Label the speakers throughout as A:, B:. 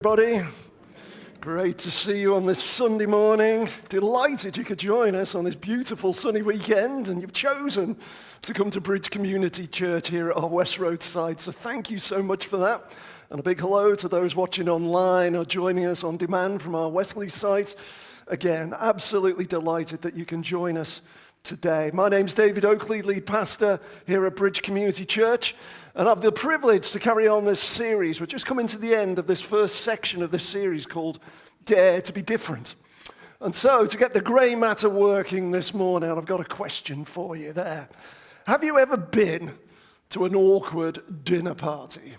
A: Everybody, great to see you on this Sunday morning. Delighted you could join us on this beautiful sunny weekend, and you've chosen to come to Bridge Community Church here at our Westroad site. So thank you so much for that. And a big hello to those watching online or joining us on demand from our Wesley site. Again, absolutely delighted that you can join us today. My name's David Oakley, lead pastor here at Bridge Community Church, and I have the privilege to carry on this series. We're just coming to the end of this first section of this series called Dare to be Different. And so, to get the grey matter working this morning, I've got a question for you there. Have you ever been to an awkward dinner party?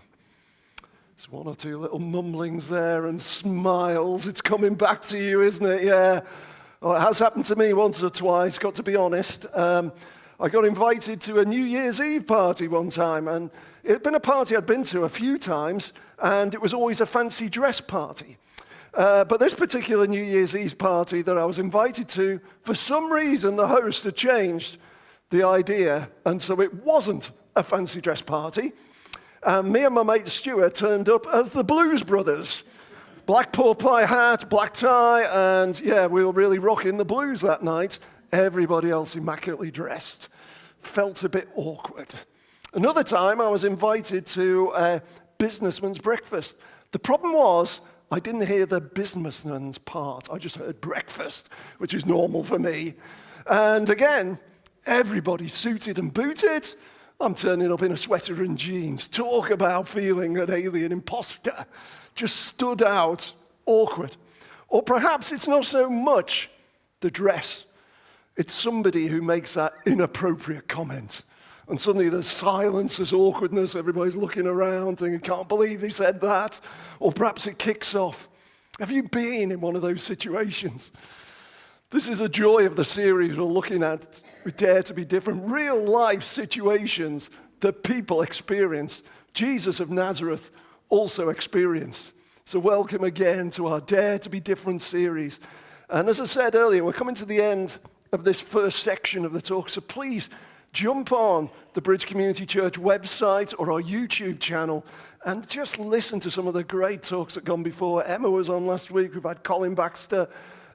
A: There's one or two little mumblings there and smiles. It's coming back to you, isn't it? Yeah. Well, it has happened to me once or twice, got to be honest. I got invited to a New Year's Eve party one time, and it had been a party I'd been to a few times, and it was always a fancy dress party. But this particular New Year's Eve party that I was invited to, for some reason the host had changed the idea, and so it wasn't a fancy dress party. And me and my mate Stuart turned up as the Blues Brothers. Black pork pie hat, black tie, and yeah, we were really rocking the blues that night. Everybody else immaculately dressed. Felt a bit awkward. Another time I was invited to a businessman's breakfast. The problem was I didn't hear the businessman's part. I just heard breakfast, which is normal for me. And again, everybody suited and booted. I'm turning up in a sweater and jeans. Talk about feeling an alien imposter. Just stood out, awkward. Or perhaps it's not so much the dress. It's somebody who makes that inappropriate comment. And suddenly there's silence, there's awkwardness, everybody's looking around thinking, can't believe he said that. Or perhaps it kicks off. Have you been in one of those situations? This is a joy of the series we're looking at. We dare to be different. Real life situations that people experience. Jesus of Nazareth also experienced. So welcome again to our Dare to be Different series. And as I said earlier, we're coming to the end of this first section of the talk. So please jump on the Bridge Community Church website or our YouTube channel and just listen to some of the great talks that have gone before. Emma was on last week. We've had Colin Baxter.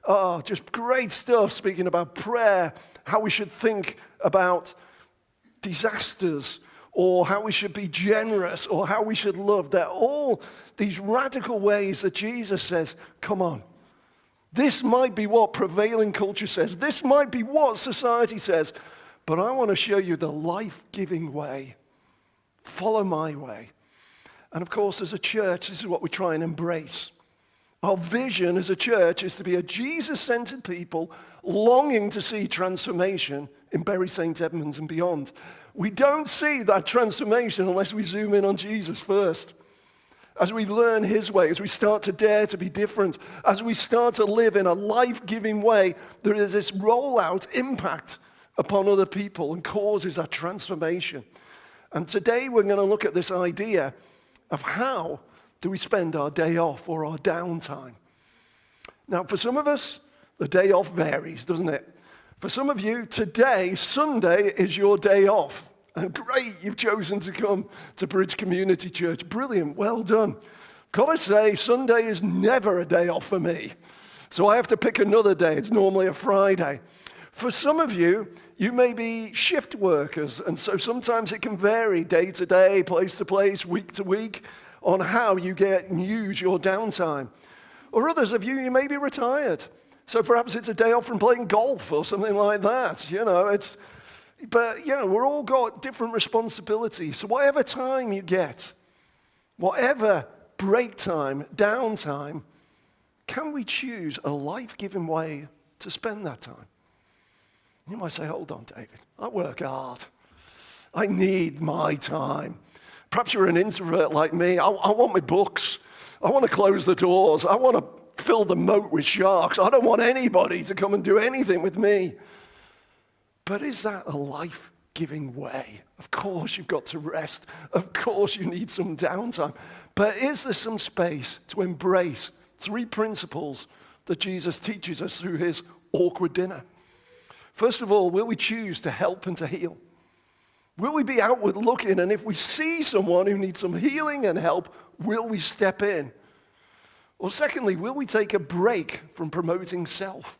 A: Oh, just great stuff speaking about prayer, how we should think about disasters, or how we should be generous, or how we should love. They're all these radical ways that Jesus says, come on. This might be what prevailing culture says. This might be what society says. But I want to show you the life-giving way. Follow my way. And of course, as a church, this is what we try and embrace. Our vision as a church is to be a Jesus-centered people longing to see transformation in Bury St Edmunds and beyond. We don't see that transformation unless we zoom in on Jesus first. As we learn his way, as we start to dare to be different, as we start to live in a life-giving way, there is this rollout impact upon other people and causes that transformation. And today we're going to look at this idea of how do we spend our day off or our downtime. Now, for some of us, the day off varies, doesn't it? For some of you, today, Sunday, is your day off. And great, you've chosen to come to Bridge Community Church. Brilliant, well done. Gotta say, Sunday is never a day off for me. So I have to pick another day. It's normally a Friday. For some of you, you may be shift workers, and so sometimes it can vary day to day, place to place, week to week, on how you get and use your downtime. Or others of you, you may be retired. So perhaps it's a day off from playing golf or something like that. But we're all got different responsibilities. So whatever time you get, whatever break time, downtime, can we choose a life-giving way to spend that time? You might say, hold on, David, I work hard. I need my time. Perhaps you're an introvert like me. I want my books. I want to close the doors. I want to fill the moat with sharks. I don't want anybody to come and do anything with me. But is that a life-giving way? Of course you've got to rest. Of course you need some downtime. But is there some space to embrace three principles that Jesus teaches us through his awkward dinner? First of all, will we choose to help and to heal? Will we be outward looking? And if we see someone who needs some healing and help, will we step in? Or secondly, will we take a break from promoting self?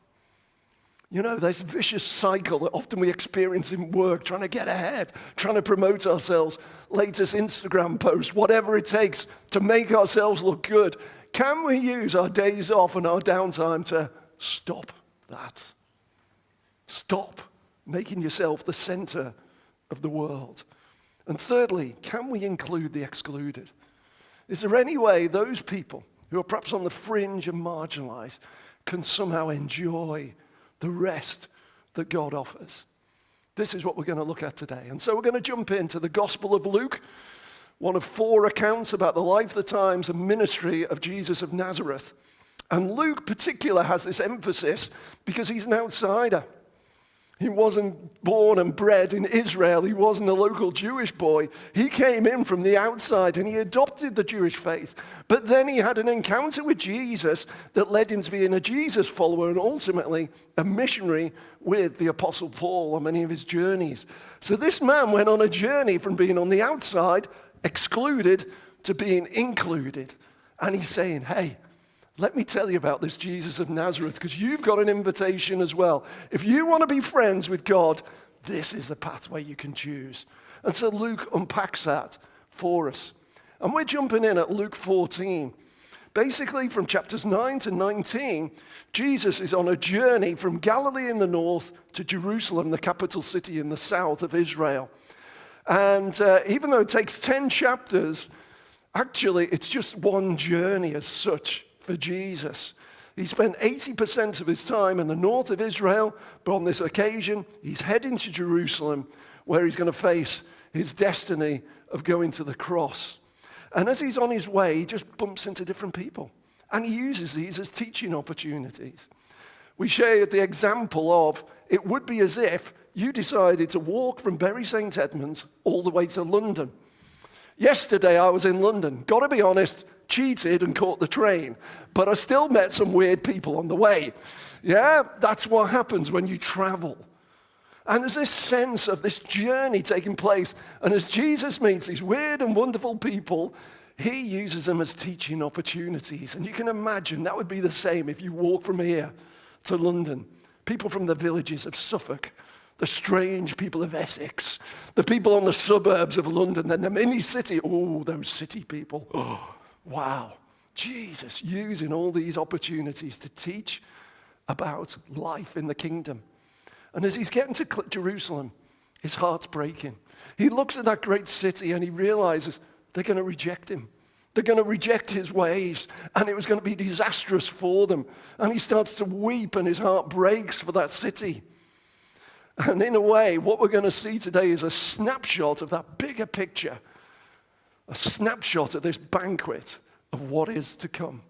A: You know, there's a vicious cycle that often we experience in work, trying to get ahead, trying to promote ourselves, latest Instagram post, whatever it takes to make ourselves look good. Can we use our days off and our downtime to stop that? Stop making yourself the center of the world. And thirdly, can we include the excluded? Is there any way those people who are perhaps on the fringe and marginalized can somehow enjoy the rest that God offers? This is what we're going to look at today. And so we're going to jump into the Gospel of Luke, one of 4 accounts about the life, the times, and ministry of Jesus of Nazareth. And Luke particular has this emphasis because he's an outsider. He wasn't born and bred in Israel. He wasn't a local Jewish boy. He came in from the outside and he adopted the Jewish faith. But then he had an encounter with Jesus that led him to being a Jesus follower and ultimately a missionary with the Apostle Paul on many of his journeys. So this man went on a journey from being on the outside, excluded, to being included. And he's saying, hey, let me tell you about this Jesus of Nazareth, because you've got an invitation as well. If you want to be friends with God, this is the pathway you can choose. And so Luke unpacks that for us. And we're jumping in at Luke 14. Basically, from chapters 9 to 19, Jesus is on a journey from Galilee in the north to Jerusalem, the capital city in the south of Israel. And even though it takes 10 chapters, actually it's just one journey as such for Jesus. He spent 80% of his time in the north of Israel, but on this occasion, he's heading to Jerusalem, where he's going to face his destiny of going to the cross. And as he's on his way, he just bumps into different people, and he uses these as teaching opportunities. We shared the example of it would be as if you decided to walk from Bury St Edmunds all the way to London. Yesterday, I was in London. Got to be honest, cheated and caught the train, but I still met some weird people on the way. Yeah, that's what happens when you travel. And there's this sense of this journey taking place, and as Jesus meets these weird and wonderful people, he uses them as teaching opportunities. And you can imagine that would be the same if you walk from here to London. People from the villages of Suffolk, the strange people of Essex, the people on the suburbs of London, and the mini city. Oh, those city people. Oh, wow. Jesus using all these opportunities to teach about life in the kingdom. And as he's getting to Jerusalem, his heart's breaking. He looks at that great city and he realizes they're going to reject him. They're going to reject his ways, and it was going to be disastrous for them. And he starts to weep, and his heart breaks for that city. And in a way, what we're going to see today is a snapshot of that bigger picture, a snapshot of this banquet of what is to come.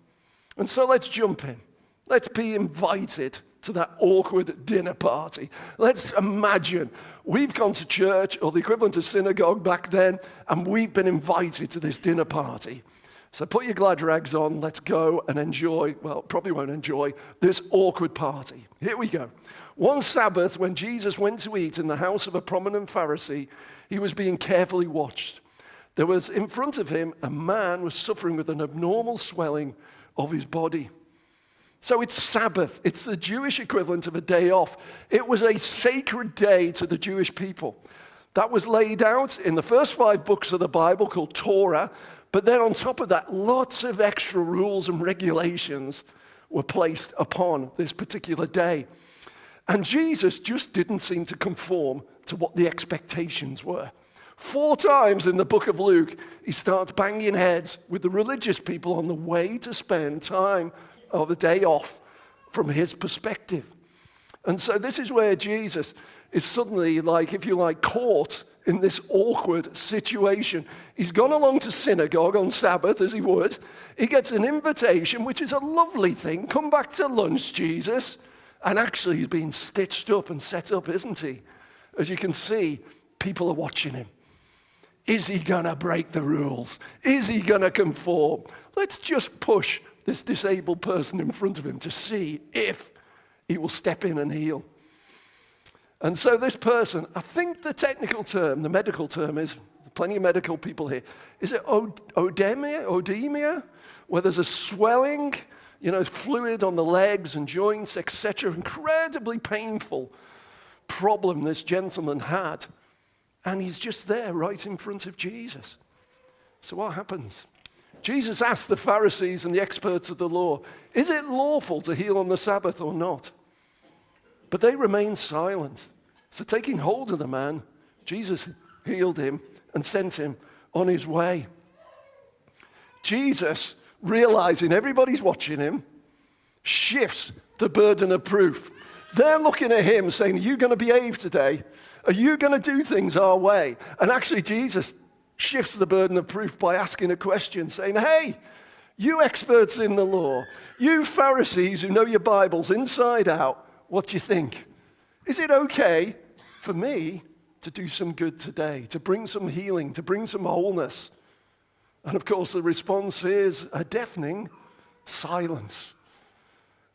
A: And so let's jump in. Let's be invited to that awkward dinner party. Let's imagine we've gone to church, or the equivalent of synagogue back then, and we've been invited to this dinner party. So put your glad rags on, let's go and enjoy, well, probably won't enjoy, this awkward party. Here we go. One Sabbath, when Jesus went to eat in the house of a prominent Pharisee, he was being carefully watched. There was in front of him a man who was suffering with an abnormal swelling of his body. So it's Sabbath. It's the Jewish equivalent of a day off. It was a sacred day to the Jewish people. That was laid out in the first 5 books of the Bible called Torah. But then on top of that, lots of extra rules and regulations were placed upon this particular day. And Jesus just didn't seem to conform to what the expectations were. 4 times in the book of Luke, he starts banging heads with the religious people on the way to spend time of the day off from his perspective. And so this is where Jesus is suddenly, like, if you like, caught in this awkward situation. He's gone along to synagogue on Sabbath, as he would. He gets an invitation, which is a lovely thing. Come back to lunch, Jesus. And actually, he's being stitched up and set up, isn't he? As you can see, people are watching him. Is he going to break the rules? Is he going to conform? Let's just push this disabled person in front of him to see if he will step in and heal. And so this person, I think the technical term, the medical term is, plenty of medical people here, is it odemia? where there's a swelling, fluid on the legs and joints, etc. Incredibly painful problem this gentleman had. And he's just there right in front of Jesus. So what happens? Jesus asked the Pharisees and the experts of the law, is it lawful to heal on the Sabbath or not? But they remained silent. So taking hold of the man, Jesus healed him and sent him on his way. Jesus, realizing everybody's watching him, shifts the burden of proof. They're looking at him saying, are you going to behave today? Are you going to do things our way? And actually Jesus shifts the burden of proof by asking a question, saying, hey, you experts in the law, you Pharisees who know your Bibles inside out, what do you think? Is it okay for me to do some good today, to bring some healing, to bring some wholeness? And of course the response is a deafening silence.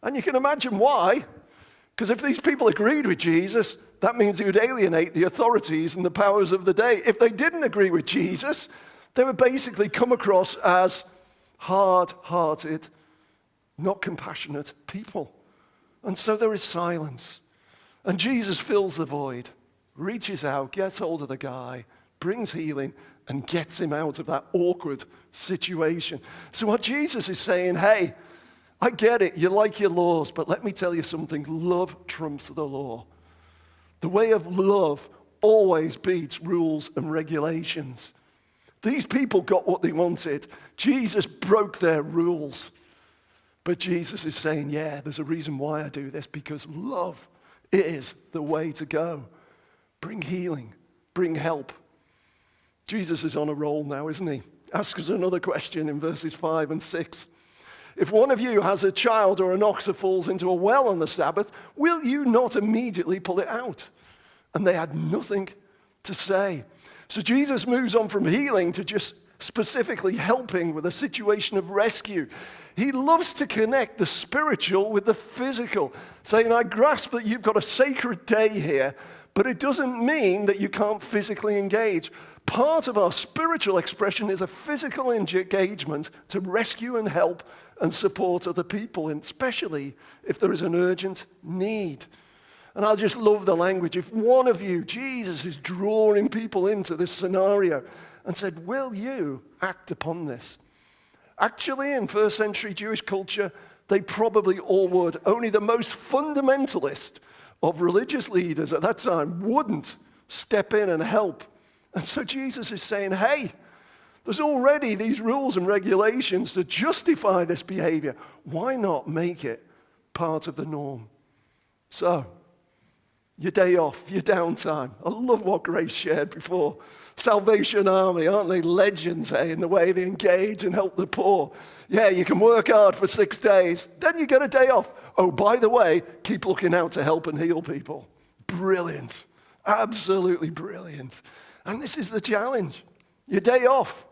A: And you can imagine why, because if these people agreed with Jesus, that means he would alienate the authorities and the powers of the day. If they didn't agree with Jesus, they would basically come across as hard-hearted, not compassionate people. And so there is silence. And Jesus fills the void, reaches out, gets hold of the guy, brings healing, and gets him out of that awkward situation. So what Jesus is saying, hey, I get it, you like your laws, but let me tell you something, love trumps the law. The way of love always beats rules and regulations. These people got what they wanted. Jesus broke their rules. But Jesus is saying, yeah, there's a reason why I do this, because love is the way to go. Bring healing, bring help. Jesus is on a roll now, isn't he? Asks us another question in verses 5 and 6. If one of you has a child or an ox that falls into a well on the Sabbath, will you not immediately pull it out? And they had nothing to say. So Jesus moves on from healing to just specifically helping with a situation of rescue. He loves to connect the spiritual with the physical, saying, I grasp that you've got a sacred day here, but it doesn't mean that you can't physically engage. Part of our spiritual expression is a physical engagement to rescue and help and support other people, and especially if there is an urgent need. And I just love the language. If one of you, Jesus is drawing people into this scenario and said, will you act upon this? Actually, in first century Jewish culture, they probably all would. Only the most fundamentalist of religious leaders at that time wouldn't step in and help. And so Jesus is saying, hey, there's already these rules and regulations to justify this behavior. Why not make it part of the norm? So, your day off, your downtime. I love what Grace shared before. Salvation Army, aren't they legends, in the way they engage and help the poor? Yeah, you can work hard for 6 days, then you get a day off. Oh, by the way, keep looking out to help and heal people. Brilliant. Absolutely brilliant. And this is the challenge. Your day off.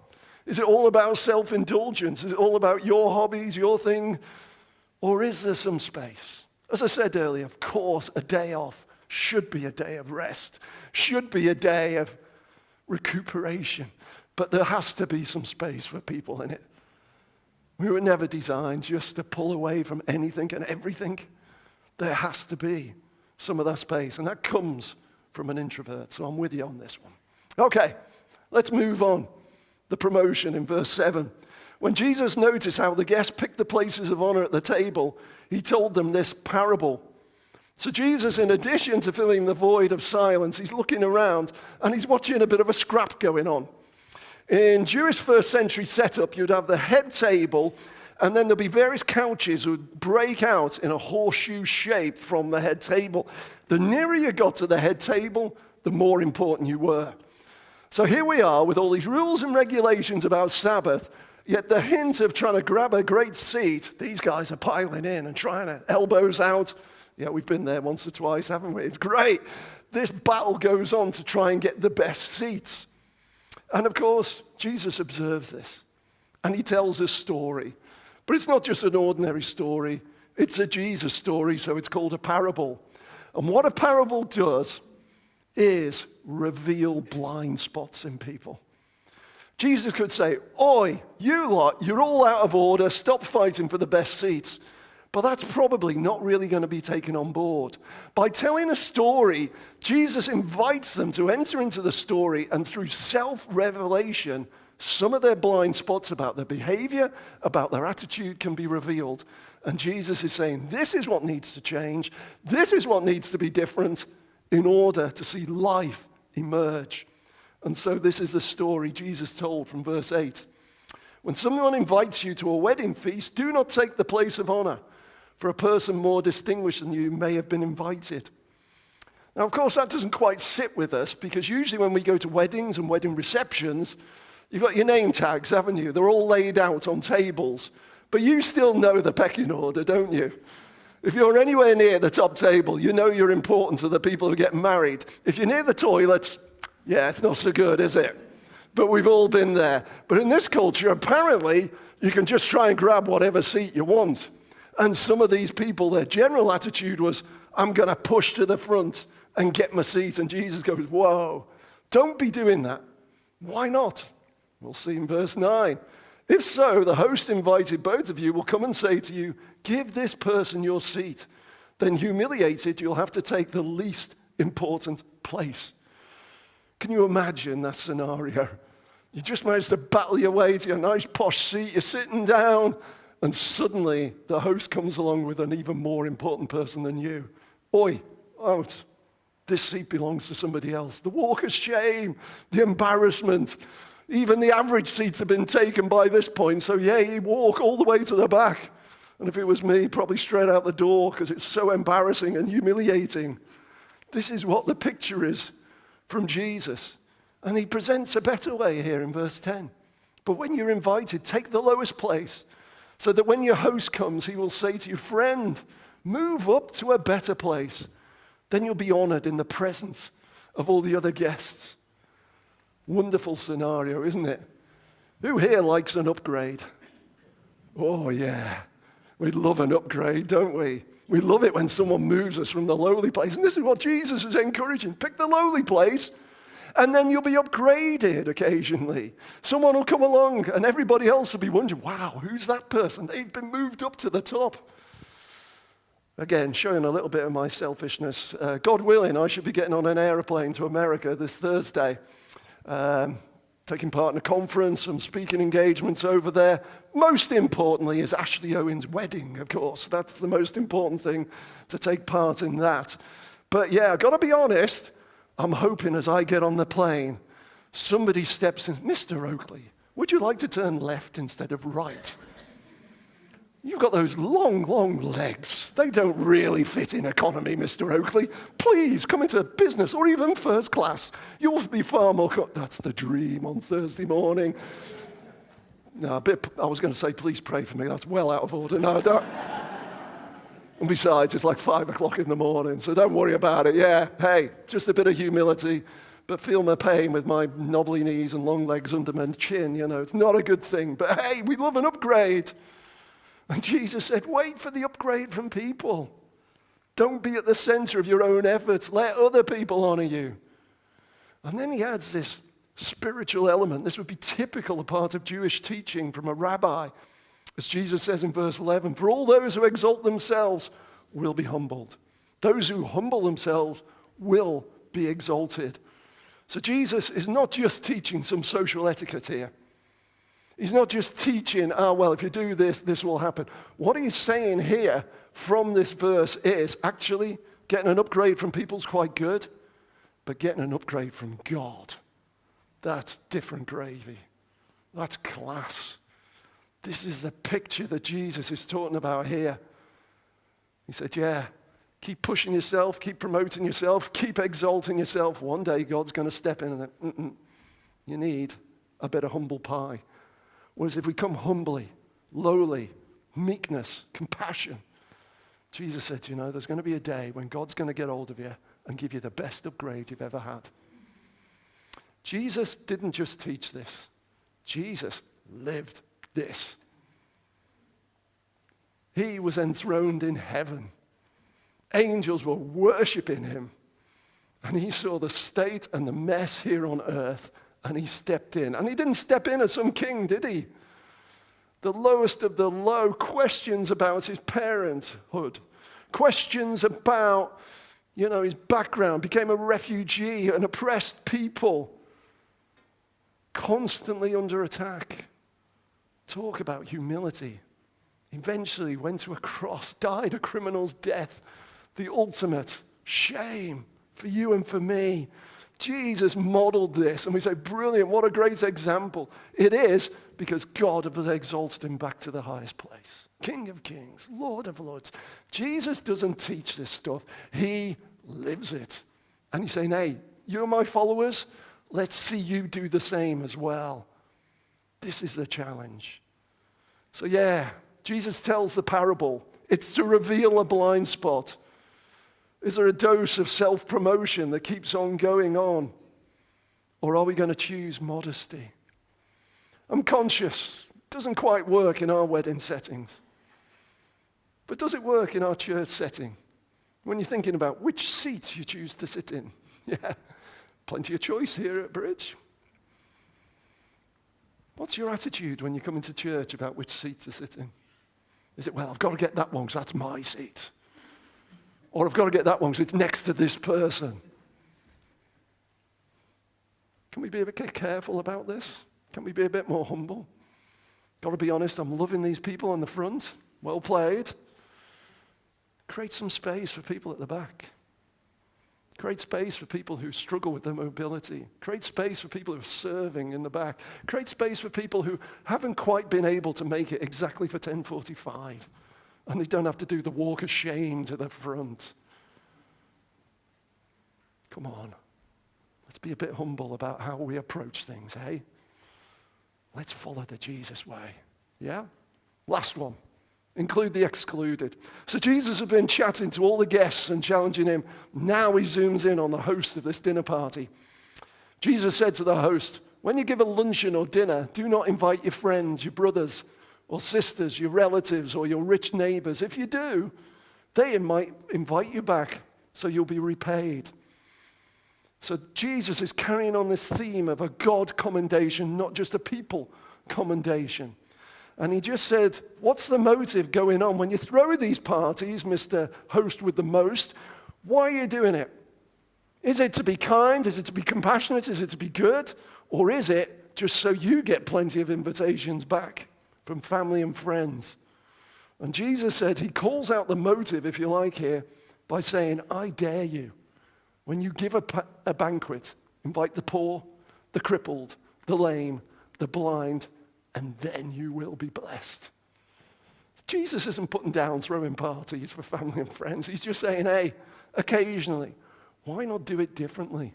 A: Is it all about self-indulgence? Is it all about your hobbies, your thing? Or is there some space? As I said earlier, of course, a day off should be a day of rest, should be a day of recuperation. But there has to be some space for people in it. We were never designed just to pull away from anything and everything. There has to be some of that space, and that comes from an introvert. So I'm with you on this one. Okay, let's move on. The promotion in verse 7. When Jesus noticed how the guests picked the places of honor at the table, he told them this parable. So Jesus, in addition to filling the void of silence, he's looking around and he's watching a bit of a scrap going on. In Jewish first century setup, you'd have the head table, and then there'd be various couches that would break out in a horseshoe shape from the head table. The nearer you got to the head table, the more important you were. So here we are with all these rules and regulations about Sabbath, yet the hint of trying to grab a great seat, these guys are piling in and trying to elbows out. Yeah, we've been there once or twice, haven't we? It's great. This battle goes on to try and get the best seats. And of course, Jesus observes this, and he tells a story. But it's not just an ordinary story. It's a Jesus story, so it's called a parable. And what a parable does is reveal blind spots in people. Jesus could say, oi, you lot, you're all out of order, stop fighting for the best seats. But that's probably not really going to be taken on board. By telling a story, Jesus invites them to enter into the story, and through self-revelation, some of their blind spots about their behavior, about their attitude can be revealed. And Jesus is saying, this is what needs to change. This is what needs to be different in order to see life emerge. And so this is the story Jesus told from verse 8. When someone invites you to a wedding feast, do not take the place of honor, for a person more distinguished than you may have been invited. Now, of course, that doesn't quite sit with us, because usually when we go to weddings and wedding receptions, you've got your name tags, haven't you? They're all laid out on tables. But you still know the pecking order, don't you? If you're anywhere near the top table, you know you're important to the people who get married. If you're near the toilets, yeah, it's not so good, is it? But we've all been there. But in this culture, apparently, you can just try and grab whatever seat you want. And some of these people, their general attitude was, I'm going to push to the front and get my seat. And Jesus goes, whoa, don't be doing that. Why not? We'll see in verse 9. If so, the host invited both of you will come and say to you, give this person your seat. Then humiliated, you'll have to take the least important place. Can you imagine that scenario? You just managed to battle your way to your nice posh seat, you're sitting down, and suddenly the host comes along with an even more important person than you. Oi, out. This seat belongs to somebody else. The walk of shame, the embarrassment. Even the average seats have been taken by this point, so yeah, you walk all the way to the back. And if it was me, probably straight out the door, because it's so embarrassing and humiliating. This is what the picture is from Jesus. And he presents a better way here in verse 10. But when you're invited, take the lowest place, so that when your host comes, he will say to you, friend, move up to a better place. Then you'll be honored in the presence of all the other guests. Wonderful scenario, isn't it? Who here likes an upgrade? Oh, yeah. We love an upgrade, don't we? We love it when someone moves us from the lowly place. And this is what Jesus is encouraging. Pick the lowly place, and then you'll be upgraded occasionally. Someone will come along, and everybody else will be wondering, wow, who's that person? They've been moved up to the top. Again, showing a little bit of my selfishness. God willing, I should be getting on an airplane to America this Thursday. Taking part in a conference, some speaking engagements over there. Most importantly is Ashley Owen's wedding, of course. That's the most important thing, to take part in that. But yeah, I've got to be honest, I'm hoping as I get on the plane, somebody steps in, Mr. Oakley, would you like to turn left instead of right? You've got those long, long legs. They don't really fit in economy, Mr. Oakley. Please come into business or even first class. You'll be far more... That's the dream on Thursday morning. No, I was going to say, please pray for me. That's well out of order. No, don't. And besides, it's like 5 o'clock in the morning, so don't worry about it. Yeah, hey, just a bit of humility, but feel my pain with my knobbly knees and long legs under my chin. You know, it's not a good thing. But hey, we love an upgrade. And Jesus said, wait for the upgrade from people. Don't be at the center of your own efforts. Let other people honor you. And then he adds this spiritual element. This would be typical a part of Jewish teaching from a rabbi. As Jesus says in verse 11, for all those who exalt themselves will be humbled. Those who humble themselves will be exalted. So Jesus is not just teaching some social etiquette here. He's not just teaching, well, if you do this, this will happen. What he's saying here from this verse is actually getting an upgrade from people's quite good, but getting an upgrade from God, that's different gravy. That's class. This is the picture that Jesus is talking about here. He said, yeah, keep pushing yourself, keep promoting yourself, keep exalting yourself. One day God's going to step in and you need a bit of humble pie. Whereas if we come humbly, lowly, meekness, compassion, Jesus said, you know, there's going to be a day when God's going to get hold of you and give you the best upgrade you've ever had. Jesus didn't just teach this. Jesus lived this. He was enthroned in heaven. Angels were worshiping him. And he saw the state and the mess here on earth, And he stepped in. And he didn't step in as some king, did he? The lowest of the low, questions about his parenthood, questions about, his background, became a refugee, an oppressed people, constantly under attack. Talk about humility. Eventually went to a cross, died a criminal's death, the ultimate shame for you and for me. Jesus modeled this, and we say, brilliant, what a great example. It is because God has exalted him back to the highest place. King of kings, Lord of lords. Jesus doesn't teach this stuff. He lives it. And he's saying, hey, you're my followers. Let's see you do the same as well. This is the challenge. So Jesus tells the parable. It's to reveal a blind spot. Is there a dose of self-promotion that keeps on going on? Or are we going to choose modesty? I'm conscious. It doesn't quite work in our wedding settings. But does it work in our church setting? When you're thinking about which seats you choose to sit in. Yeah, plenty of choice here at Bridge. What's your attitude when you come into church about which seat to sit in? Is it, I've got to get that one because that's my seat. Or I've got to get that one because it's next to this person. Can we be a bit careful about this? Can we be a bit more humble? Got to be honest, I'm loving these people on the front. Well played. Create some space for people at the back. Create space for people who struggle with their mobility. Create space for people who are serving in the back. Create space for people who haven't quite been able to make it exactly for 10:45. And they don't have to do the walk of shame to the front. Come on. Let's be a bit humble about how we approach things, hey? Let's follow the Jesus way. Yeah? Last one. Include the excluded. So Jesus has been chatting to all the guests and challenging him. Now he zooms in on the host of this dinner party. Jesus said to the host, when you give a luncheon or dinner, do not invite your friends, your brothers or sisters, your relatives or your rich neighbors. If you do, they might invite you back so you'll be repaid. So Jesus is carrying on this theme of a God commendation, not just a people commendation. And he just said, what's the motive going on? When you throw these parties, Mr. Host with the most, why are you doing it? Is it to be kind? Is it to be compassionate? Is it to be good? Or is it just so you get plenty of invitations back from family and friends? And Jesus said, he calls out the motive, if you like here, by saying, I dare you. When you give a banquet, invite the poor, the crippled, the lame, the blind, and then you will be blessed. Jesus isn't putting down throwing parties for family and friends. He's just saying, hey, occasionally, why not do it differently?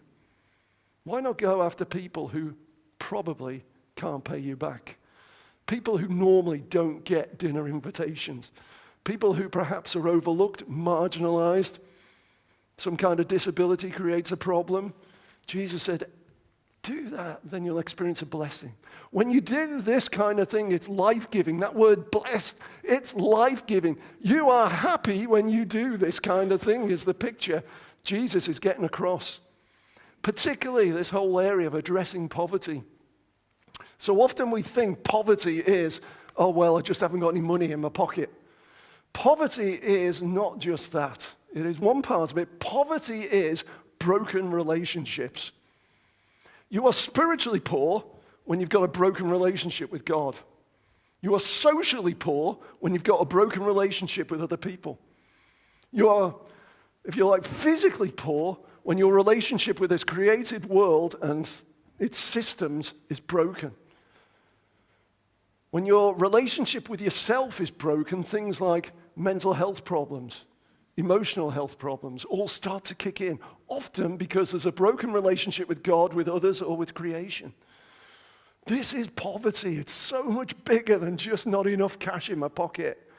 A: Why not go after people who probably can't pay you back? People who normally don't get dinner invitations. People who perhaps are overlooked, marginalized. Some kind of disability creates a problem. Jesus said, do that, then you'll experience a blessing. When you do this kind of thing, it's life-giving. That word blessed, it's life-giving. You are happy when you do this kind of thing, is the picture Jesus is getting across. Particularly this whole area of addressing poverty. So often we think poverty is, oh, well, I just haven't got any money in my pocket. Poverty is not just that. It is one part of it. Poverty is broken relationships. You are spiritually poor when you've got a broken relationship with God. You are socially poor when you've got a broken relationship with other people. You are, if you like, physically poor when your relationship with this created world and its systems is broken. When your relationship with yourself is broken, things like mental health problems, emotional health problems all start to kick in, often because there's a broken relationship with God, with others, or with creation. This is poverty. It's so much bigger than just not enough cash in my pocket.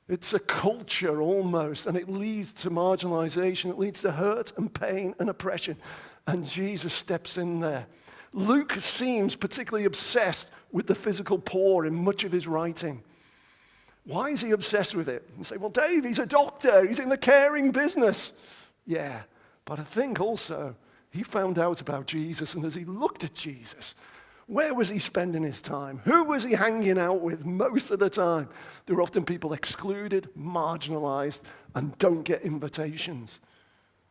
A: It's a culture almost, and it leads to marginalization. It leads to hurt and pain and oppression. And Jesus steps in there. Luke seems particularly obsessed with the physical poor in much of his writing. Why is he obsessed with it? And say, well, Dave, he's a doctor. He's in the caring business. Yeah, but I think also He found out about Jesus, and as he looked at Jesus, where was he spending his time? Who was he hanging out with most of the time? There were often people excluded, marginalized, and don't get invitations.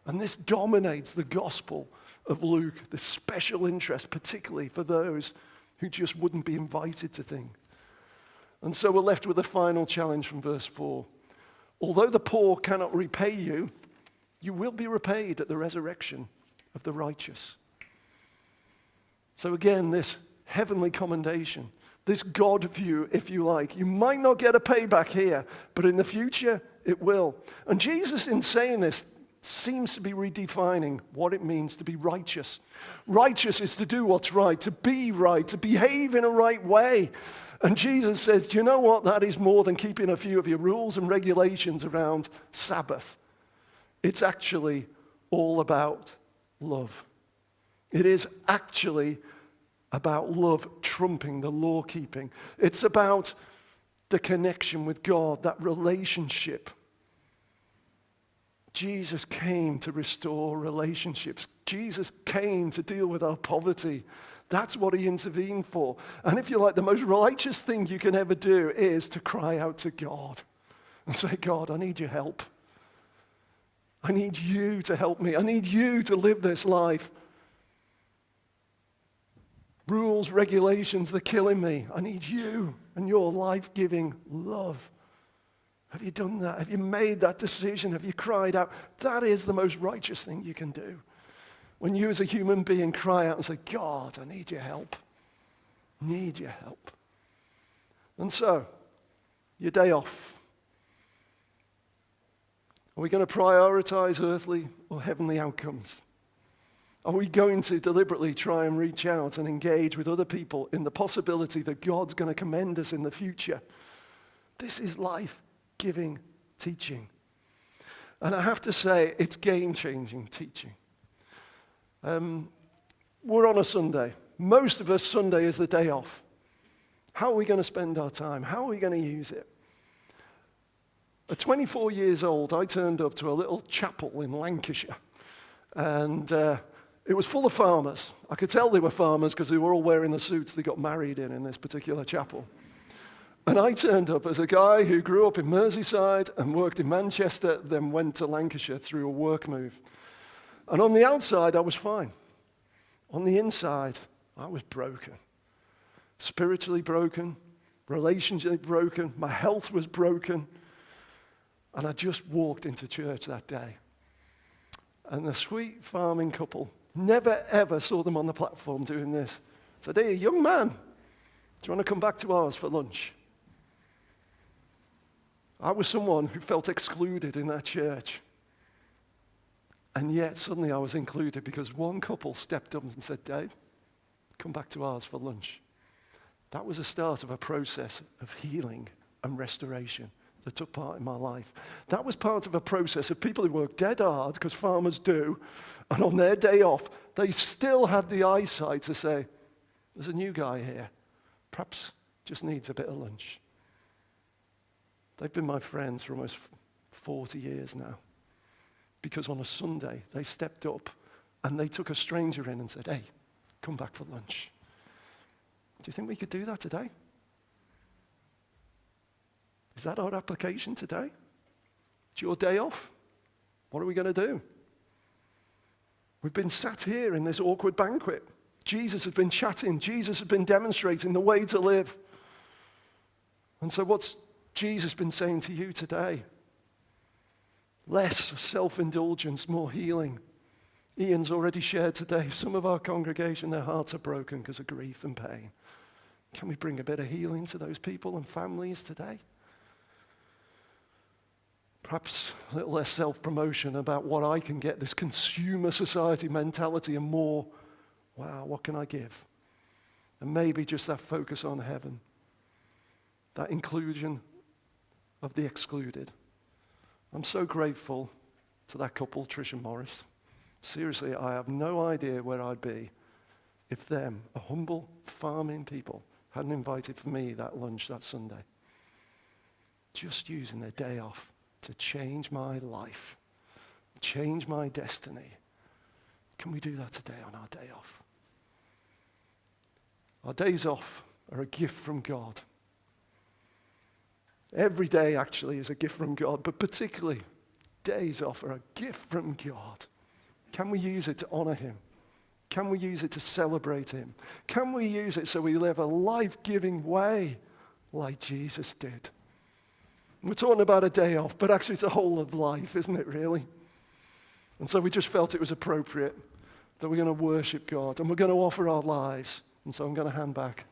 A: And this dominates the gospel of Luke, the special interest, particularly for those who just wouldn't be invited to things. And so we're left with a final challenge from verse 4. Although the poor cannot repay you, you will be repaid at the resurrection of the righteous. So again, this heavenly commendation, this God view, if you like. You might not get a payback here, but in the future, it will. And Jesus, in saying this, seems to be redefining what it means to be righteous. Righteous is to do what's right, to be right, to behave in a right way. And Jesus says, do you know what? That is more than keeping a few of your rules and regulations around Sabbath. It's actually all about love. It is actually about love trumping the law keeping. It's about the connection with God, that relationship. Jesus came to restore relationships. Jesus came to deal with our poverty. That's what he intervened for. And if you like, the most righteous thing you can ever do is to cry out to God and say, God, I need your help. I need you to help me. I need you to live this life. Rules, regulations, they're killing me. I need you and your life-giving love. Have you done that? Have you made that decision? Have you cried out? That is the most righteous thing you can do. When you as a human being cry out and say, God, I need your help. Need your help. And so, your day off. Are we going to prioritize earthly or heavenly outcomes? Are we going to deliberately try and reach out and engage with other people in the possibility that God's going to commend us in the future? This is life-giving teaching. And I have to say, it's game-changing teaching. We're on a Sunday. Most of us, Sunday is the day off. How are we going to spend our time? How are we going to use it? At 24 years old, I turned up to a little chapel in Lancashire. And it was full of farmers. I could tell they were farmers because they were all wearing the suits they got married in this particular chapel. And I turned up as a guy who grew up in Merseyside and worked in Manchester, then went to Lancashire through a work move. And on the outside, I was fine. On the inside, I was broken. Spiritually broken, relationshally broken, my health was broken. And I just walked into church that day. And the sweet farming couple, never ever saw them on the platform doing this. Said, hey, young man, do you want to come back to ours for lunch? I was someone who felt excluded in that church. And yet suddenly I was included because one couple stepped up and said, Dave, come back to ours for lunch. That was the start of a process of healing and restoration that took part in my life. That was part of a process of people who work dead hard, because farmers do, and on their day off, they still had the eyesight to say, there's a new guy here, perhaps just needs a bit of lunch. They've been my friends for almost 40 years now, because on a Sunday, they stepped up and they took a stranger in and said, hey, come back for lunch. Do you think we could do that today? Is that our application today? It's your day off. What are we going to do? We've been sat here in this awkward banquet. Jesus has been chatting. Jesus has been demonstrating the way to live. And so what's Jesus been saying to you today? Less self-indulgence, more healing. Ian's already shared today, some of our congregation, their hearts are broken because of grief and pain. Can we bring a bit of healing to those people and families today? Perhaps a little less self-promotion about what I can get, this consumer society mentality, and more, wow, what can I give? And maybe just that focus on heaven, that inclusion of the excluded. I'm so grateful to that couple, Trish and Morris. Seriously, I have no idea where I'd be if them, a humble farming people, hadn't invited for me that lunch that Sunday. Just using their day off to change my life, change my destiny, Can we do that today on our day off? Our days off are a gift from God. Every day actually is a gift from God, but particularly days off are a gift from God. Can we use it to honor him? Can we use it to celebrate him? Can we use it so we live a life-giving way like Jesus did? We're talking about a day off, but actually it's a whole of life, isn't it really? And so we just felt it was appropriate that we're going to worship God and we're going to offer our lives. And so I'm going to hand back